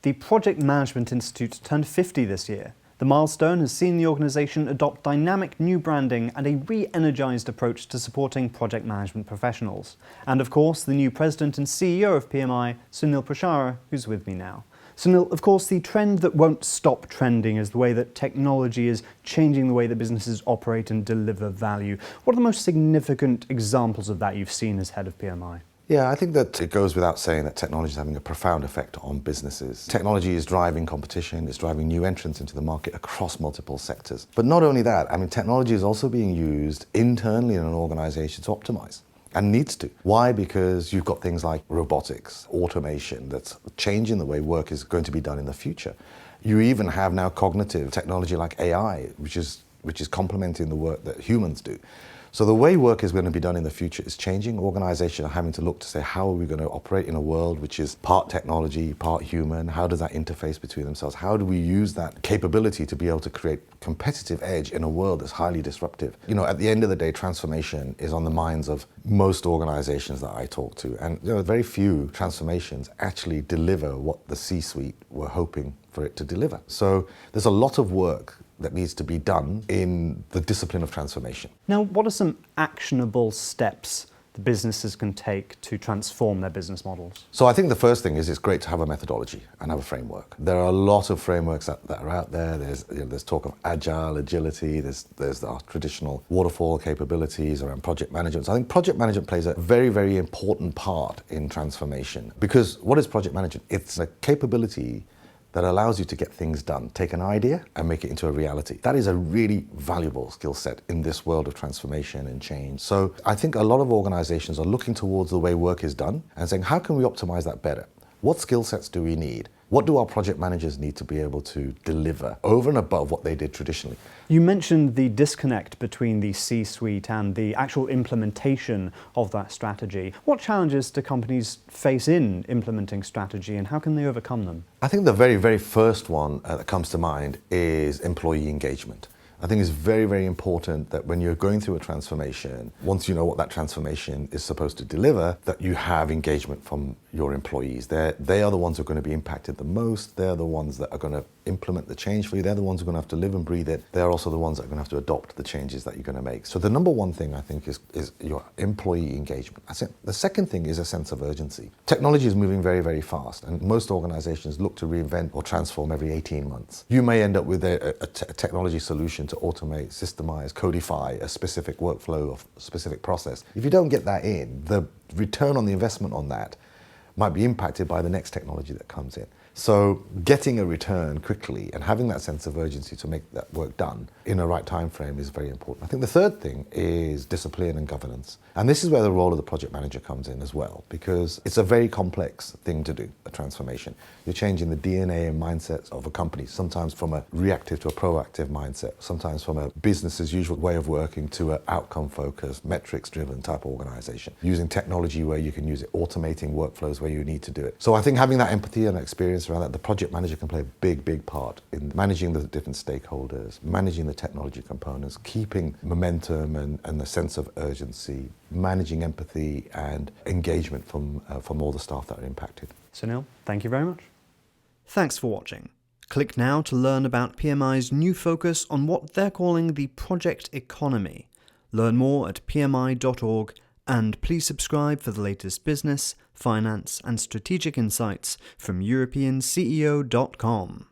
The Project Management Institute turned 50 this year. The milestone has seen the organisation adopt dynamic new branding and a re-energised approach to supporting project management professionals. And of course, the new president and CEO of PMI, Sunil Prashara, who's with me now. Sunil, of course, the trend that won't stop trending is the way that technology is changing the way that businesses operate and deliver value. What are the most significant examples of that you've seen as head of PMI? Yeah, I think that it goes without saying that technology is having a profound effect on businesses. Technology is driving competition, it's driving new entrants into the market across multiple sectors. But not only that, technology is also being used internally in an organization to optimize. And needs to. Why? Because you've got things like robotics, automation, that's changing the way work is going to be done in the future. You even have now cognitive technology like AI, which is complementing the work that humans do. So the way work is going to be done in the future is changing. Organizations are having to look to say, how are we going to operate in a world which is part technology, part human? How does that interface between themselves? How do we use that capability to be able to create competitive edge in a world that's highly disruptive? You know, at the end of the day, transformation is on the minds of most organizations that I talk to. And very few transformations actually deliver what the C-suite were hoping for it to deliver. So there's a lot of work that needs to be done in the discipline of transformation. Now, what are some actionable steps the businesses can take to transform their business models? So I think the first thing is it's great to have a methodology and have a framework. There are a lot of frameworks that are out there. There's talk of agility, there's our traditional waterfall capabilities around project management. So I think project management plays a very, very important part in transformation. Because what is project management? It's a capability that allows you to get things done. Take an idea and make it into a reality. That is a really valuable skill set in this world of transformation and change. So I think a lot of organizations are looking towards the way work is done and saying, how can we optimize that better? What skill sets do we need? What do our project managers need to be able to deliver over and above what they did traditionally? You mentioned the disconnect between the C-suite and the actual implementation of that strategy. What challenges do companies face in implementing strategy and how can they overcome them? I think the very, very first one that comes to mind is employee engagement. I think it's very, very important that when you're going through a transformation, once you know what that transformation is supposed to deliver, that you have engagement from your employees. They are the ones who are going to be impacted the most. They're the ones that are going to implement the change for you. They're the ones who are going to have to live and breathe it. They're also the ones that are going to have to adopt the changes that you're going to make. So the number one thing I think is your employee engagement. That's it. The second thing is a sense of urgency. Technology is moving very, very fast, and most organizations look to reinvent or transform every 18 months. You may end up with a technology solution to automate, systemize, codify a specific workflow of a specific process. If you don't get that in, the return on the investment on that might be impacted by the next technology that comes in. So getting a return quickly and having that sense of urgency to make that work done in the right time frame is very important. I think the third thing is discipline and governance. And this is where the role of the project manager comes in as well, because it's a very complex thing to do, a transformation. You're changing the DNA and mindsets of a company, sometimes from a reactive to a proactive mindset, sometimes from a business as usual way of working to an outcome-focused, metrics-driven type of organization, using technology where you can use it, automating workflows where you need to do it. So I think having that empathy and experience around that, the project manager can play a big, big part in managing the different stakeholders, managing the technology components, keeping momentum and the sense of urgency, managing empathy and engagement from all the staff that are impacted. Sunil, thank you very much. Thanks for watching. Click now to learn about PMI's new focus on what they're calling the project economy. Learn more at pmi.org. And please subscribe for the latest business, finance and strategic insights from EuropeanCEO.com.